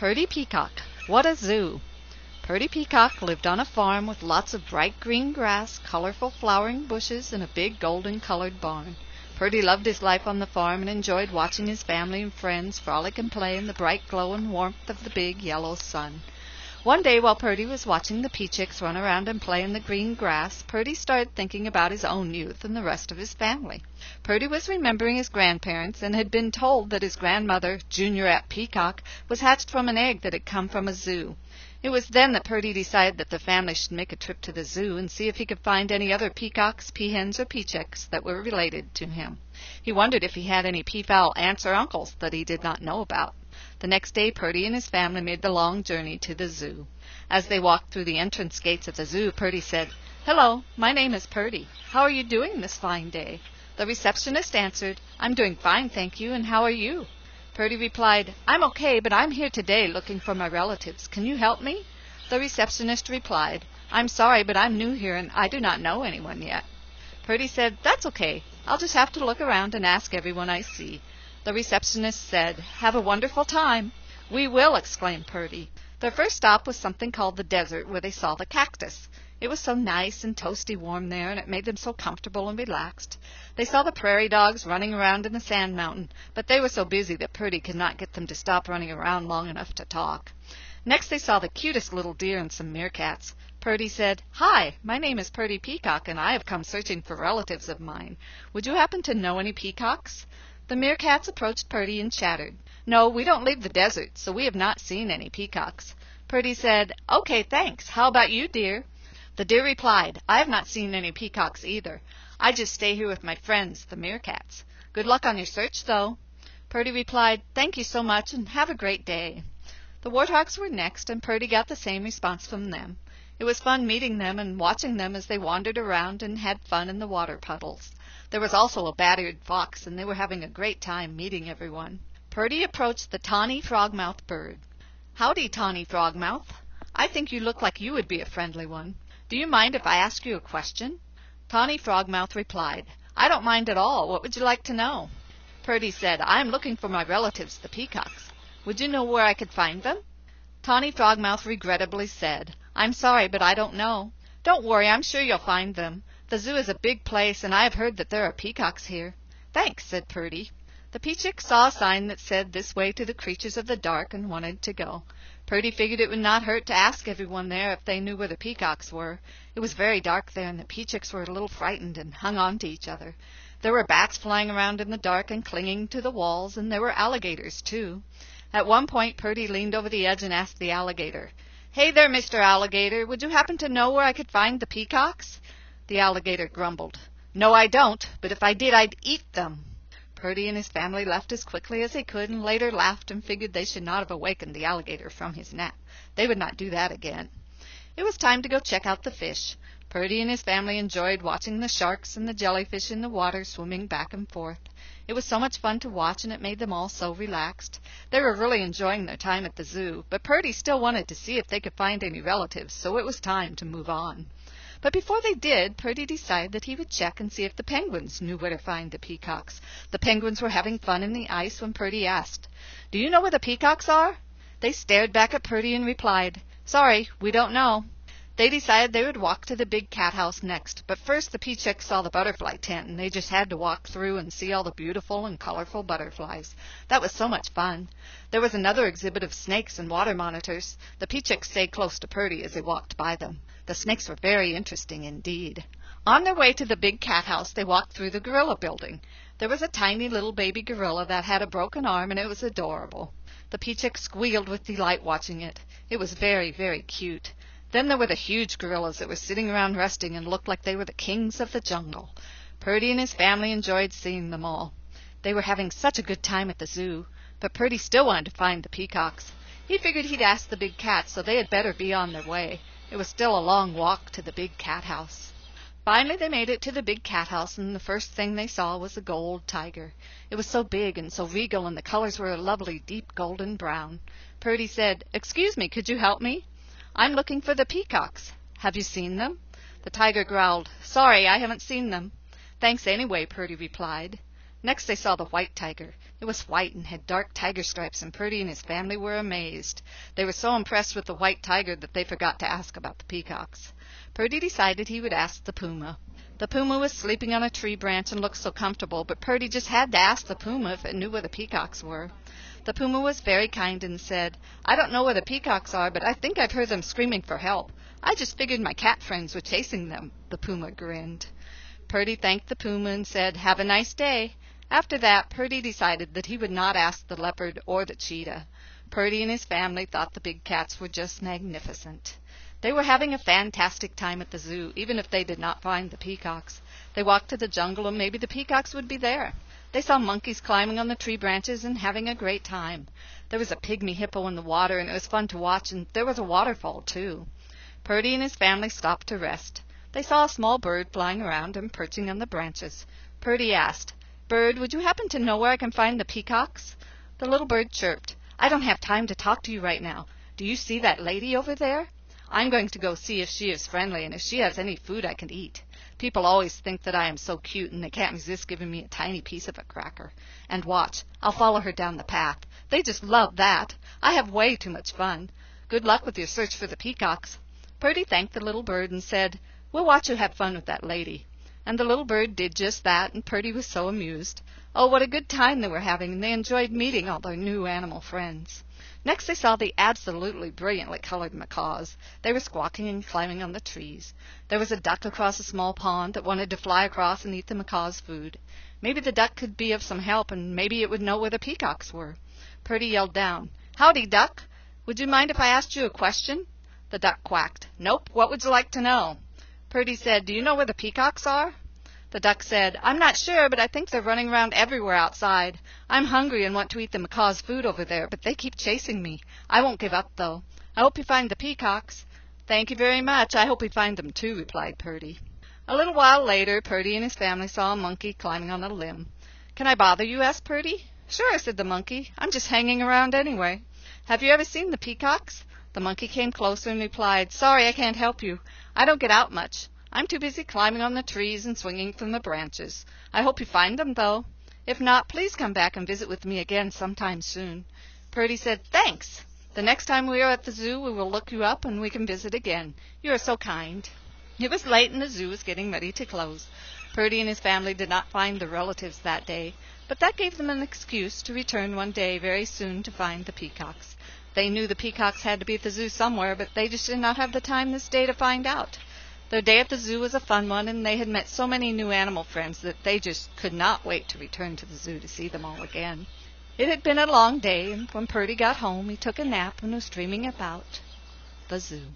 Purdy Peacock. What a zoo! Purdy Peacock lived on a farm with lots of bright green grass, colorful flowering bushes, and a big golden-colored barn. Purdy loved his life on the farm and enjoyed watching his family and friends frolic and play in the bright glow and warmth of the big yellow sun. One day, while Purdy was watching the Peachicks run around and play in the green grass, Purdy started thinking about his own youth and the rest of his family. Purdy was remembering his grandparents and had been told that his grandmother, Juniorette Peacock, was hatched from an egg that had come from a zoo. It was then that Purdy decided that the family should make a trip to the zoo and see if he could find any other peacocks, peahens, or peachicks that were related to him. He wondered if he had any peafowl aunts or uncles that he did not know about. The next day, Purdy and his family made the long journey to the zoo. As they walked through the entrance gates of the zoo, Purdy said, "Hello, my name is Purdy. How are you doing this fine day?" The receptionist answered, "I'm doing fine, thank you, and how are you?" Purdy replied, "I'm okay, but I'm here today looking for my relatives. Can you help me?" The receptionist replied, "I'm sorry, but I'm new here, and I do not know anyone yet." Purdy said, "That's okay. I'll just have to look around and ask everyone I see." The receptionist said, "Have a wonderful time." "We will," exclaimed Purdy. Their first stop was something called the desert, where they saw the cactus. It was so nice and toasty warm there, and it made them so comfortable and relaxed. They saw the prairie dogs running around in the sand mountain, but they were so busy that Purdy could not get them to stop running around long enough to talk. Next they saw the cutest little deer and some meerkats. Purdy said, "Hi, my name is Purdy Peacock, and I have come searching for relatives of mine. Would you happen to know any peacocks?" The meerkats approached Purdy and chattered. "No, we don't leave the desert, so we have not seen any peacocks." Purdy said, "Okay, thanks. How about you, dear?" The deer replied, "I have not seen any peacocks either. I just stay here with my friends, the meerkats. Good luck on your search, though." Purdy replied, "Thank you so much, and have a great day." The warthogs were next, and Purdy got the same response from them. It was fun meeting them and watching them as they wandered around and had fun in the water puddles. There was also a bat-eared fox, and they were having a great time meeting everyone. Purdy approached the tawny frogmouth bird. "Howdy, tawny frogmouth. I think you look like you would be a friendly one. Do you mind if I ask you a question?" Tawny frogmouth replied, "I don't mind at all. What would you like to know?" Purdy said, "I am looking for my relatives, the peacocks. Would you know where I could find them?" Tawny frogmouth regrettably said, "I'm sorry, but I don't know." "Don't worry, I'm sure you'll find them. The zoo is a big place, and I have heard that there are peacocks here." "Thanks," said Purdy. The peachick saw a sign that said, "This way to the creatures of the dark," and wanted to go. Purdy figured it would not hurt to ask everyone there if they knew where the peacocks were. It was very dark there, and the peachicks were a little frightened and hung on to each other. There were bats flying around in the dark and clinging to the walls, and there were alligators, too. At one point, Purdy leaned over the edge and asked the alligator, "Hey there, Mr. Alligator, would you happen to know where I could find the peacocks?" The alligator grumbled, "No, I don't, but if I did, I'd eat them." Purdy and his family left as quickly as they could, and later laughed and figured they should not have awakened the alligator from his nap. They would not do that again. It was time to go check out the fish. Purdy and his family enjoyed watching the sharks and the jellyfish in the water swimming back and forth. It was so much fun to watch, and it made them all so relaxed. They were really enjoying their time at the zoo, but Purdy still wanted to see if they could find any relatives, so it was time to move on. But before they did, Purdy decided that he would check and see if the penguins knew where to find the peacocks. The penguins were having fun in the ice when Purdy asked, "Do you know where the peacocks are?" They stared back at Purdy and replied, "Sorry, we don't know." They decided they would walk to the big cat house next, but first the peachicks saw the butterfly tent, and they just had to walk through and see all the beautiful and colorful butterflies. That was so much fun. There was another exhibit of snakes and water monitors. The peachicks stayed close to Purdy as they walked by them. The snakes were very interesting indeed. On their way to the big cat house, they walked through the gorilla building. There was a tiny little baby gorilla that had a broken arm, and it was adorable. The peachicks squealed with delight watching it. It was very, very cute. Then there were the huge gorillas that were sitting around resting and looked like they were the kings of the jungle. Purdy and his family enjoyed seeing them all. They were having such a good time at the zoo, but Purdy still wanted to find the peacocks. He figured he'd ask the big cats, so they had better be on their way. It was still a long walk to the big cat house. Finally they made it to the big cat house, and the first thing they saw was a gold tiger. It was so big and so regal, and the colors were a lovely deep golden brown. Purdy said, "Excuse me, could you help me? I'm looking for the peacocks. Have you seen them?" The tiger growled, "Sorry, I haven't seen them." "Thanks anyway," Purdy replied. Next they saw the white tiger. It was white and had dark tiger stripes, and Purdy and his family were amazed. They were so impressed with the white tiger that they forgot to ask about the peacocks. Purdy decided he would ask the puma. The puma was sleeping on a tree branch and looked so comfortable, but Purdy just had to ask the puma if it knew where the peacocks were. The puma was very kind and said, "I don't know where the peacocks are, but I think I've heard them screaming for help. I just figured my cat friends were chasing them." The puma grinned. Purdy thanked the puma and said, "Have a nice day." After that, Purdy decided that he would not ask the leopard or the cheetah. Purdy and his family thought the big cats were just magnificent. They were having a fantastic time at the zoo, even if they did not find the peacocks. They walked to the jungle, and maybe the peacocks would be there. They saw monkeys climbing on the tree branches and having a great time. There was a pygmy hippo in the water, and it was fun to watch, and there was a waterfall, too. Purdy and his family stopped to rest. They saw a small bird flying around and perching on the branches. Purdy asked, "Bird, would you happen to know where I can find the peacocks?" The little bird chirped, "I don't have time to talk to you right now. Do you see that lady over there? I'm going to go see if she is friendly and if she has any food I can eat. People always think that I am so cute, and they can't resist giving me a tiny piece of a cracker. And watch, I'll follow her down the path. They just love that. I have way too much fun. Good luck with your search for the peacocks." Purdy thanked the little bird and said, "We'll watch you have fun with that lady." And the little bird did just that, and Purdy was so amused. Oh, what a good time they were having, and they enjoyed meeting all their new animal friends. Next they saw the absolutely brilliantly colored macaws. They were squawking and climbing on the trees. There was a duck across a small pond that wanted to fly across and eat the macaw's food. Maybe the duck could be of some help, and maybe it would know where the peacocks were. Purdy yelled down, "Howdy, duck. Would you mind if I asked you a question?" The duck quacked, "Nope, what would you like to know?" Purdy said, "Do you know where the peacocks are?" The duck said, "I'm not sure, but I think they're running around everywhere outside. I'm hungry and want to eat the macaw's food over there, but they keep chasing me. I won't give up, though. I hope you find the peacocks." "Thank you very much. I hope we find them, too," replied Purdy. A little while later, Purdy and his family saw a monkey climbing on a limb. "Can I bother you?" asked Purdy. "Sure," said the monkey. "I'm just hanging around anyway." "Have you ever seen the peacocks?" The monkey came closer and replied, "Sorry, I can't help you. I don't get out much. I'm too busy climbing on the trees and swinging from the branches. I hope you find them, though. If not, please come back and visit with me again sometime soon." Purdy said, "Thanks. The next time we are at the zoo, we will look you up and we can visit again. You are so kind." It was late and the zoo was getting ready to close. Purdy and his family did not find their relatives that day, but that gave them an excuse to return one day very soon to find the peacocks. They knew the peacocks had to be at the zoo somewhere, but they just did not have the time this day to find out. Their day at the zoo was a fun one, and they had met so many new animal friends that they just could not wait to return to the zoo to see them all again. It had been a long day, and when Purdy got home, he took a nap and was dreaming about the zoo.